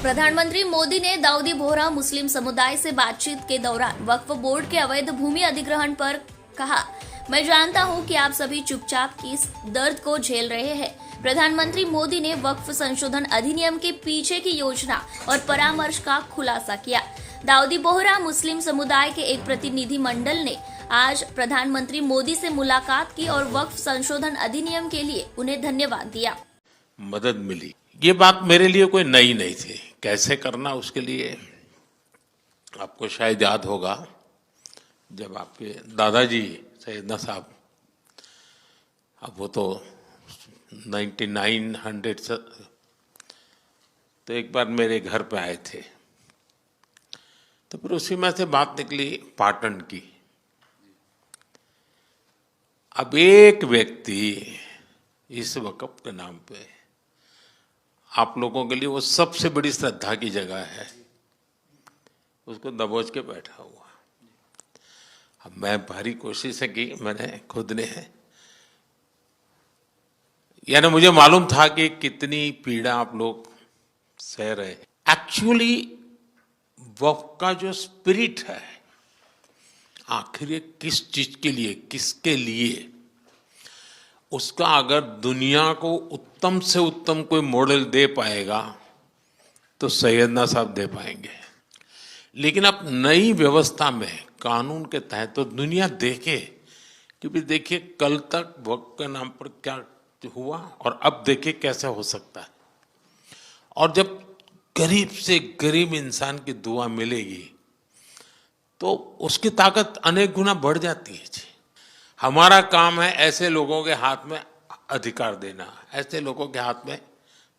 प्रधानमंत्री मोदी ने दाऊदी बोहरा मुस्लिम समुदाय से बातचीत के दौरान वक्फ बोर्ड के अवैध भूमि अधिग्रहण पर कहा, मैं जानता हूं कि आप सभी चुपचाप इस दर्द को झेल रहे हैं। प्रधानमंत्री मोदी ने वक्फ संशोधन अधिनियम के पीछे की योजना और परामर्श का खुलासा किया। दाऊदी बोहरा मुस्लिम समुदाय के एक प्रतिनिधि मंडल ने आज प्रधानमंत्री मोदी से मुलाकात की और वक्फ संशोधन अधिनियम के लिए उन्हें धन्यवाद दिया। मदद मिली, ये बात मेरे लिए कोई नई नहीं थी। कैसे करना उसके लिए आपको शायद याद होगा, जब आपके दादाजी सैयदना साहब, अब वो तो 1900 से, तो एक बार मेरे घर पे आए थे, तो फिर उसी में से बात निकली पाटन की। अब एक व्यक्ति इस वक़्फ़ के नाम पे आप लोगों के लिए वो सबसे बड़ी श्रद्धा की जगह है, उसको दबोच के बैठा हुआ। अब मैं भारी कोशिश की, मैंने खुद ने, यानी मुझे मालूम था कि कितनी पीड़ा आप लोग सह रहे हैं। एक्चुअली वक्फ का जो स्पिरिट है, आखिर ये किस चीज के लिए, किसके लिए, उसका अगर दुनिया को उत्तम से उत्तम कोई मॉडल दे पाएगा तो सैयदना साहब दे पाएंगे। लेकिन अब नई व्यवस्था में कानून के तहत तो दुनिया देखे, क्योंकि देखिए कल तक वक्फ के नाम पर क्या हुआ और अब देखिए कैसे हो सकता है। और जब गरीब से गरीब इंसान की दुआ मिलेगी तो उसकी ताकत अनेक गुना बढ़ जाती है जी। हमारा काम है ऐसे लोगों के हाथ में अधिकार देना, ऐसे लोगों के हाथ में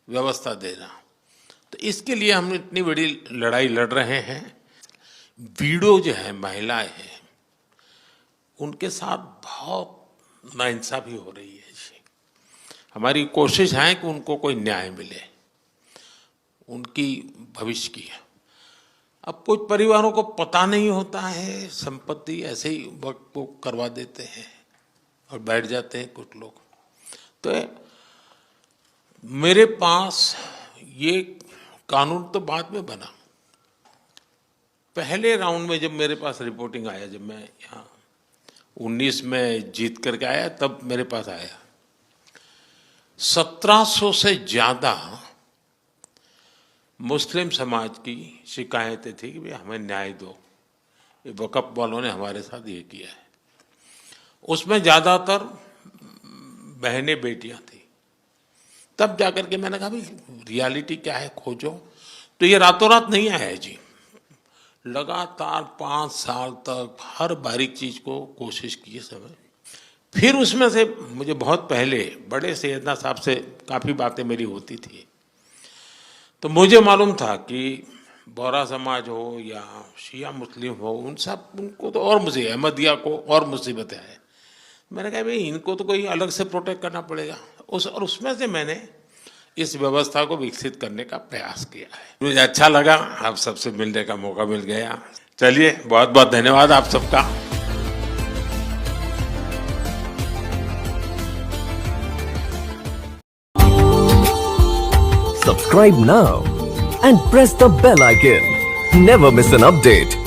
व्यवस्था देना। तो इसके लिए हम इतनी बड़ी लड़ाई लड़ रहे हैं। वीडो जो है, महिलाएं हैं, उनके साथ बहुत नाइंसाफी हो रही है जी। हमारी कोशिश है कि उनको कोई न्याय मिले, उनकी भविष्य की। अब कुछ परिवारों को पता नहीं होता है, संपत्ति ऐसे ही वक्त को करवा देते हैं और बैठ जाते हैं कुछ लोग। तो मेरे पास ये कानून तो बाद में बना, पहले राउंड में जब मेरे पास रिपोर्टिंग आया, जब मैं यहाँ 19 में जीत करके आया, तब मेरे पास आया 1700 से ज्यादा मुस्लिम समाज की शिकायतें थी कि भाई हमें न्याय दो, ये वक़्फ़ वालों ने हमारे साथ ये किया है। उसमें ज़्यादातर बहनें बेटियां थी। तब जाकर के मैंने कहा भाई रियलिटी क्या है, खोजो। तो ये रातों रात नहीं आया है जी, लगातार 5 साल तक हर बारीक चीज़ को कोशिश की समय। फिर उसमें से मुझे बहुत पहले बड़े सैयदना साहब से काफ़ी बातें मेरी होती थी, तो मुझे मालूम था कि बोहरा समाज हो या शिया मुस्लिम हो, उनको तो और मुझे, अहमदिया को और मुसीबतें हैं। मैंने कहा भाई इनको तो कोई अलग से प्रोटेक्ट करना पड़ेगा। और उसमें से मैंने इस व्यवस्था को विकसित करने का प्रयास किया है। मुझे अच्छा लगा, आप सबसे मिलने का मौका मिल गया। चलिए, बहुत बहुत धन्यवाद आप सबका। Subscribe now and press the bell icon. Never miss an update.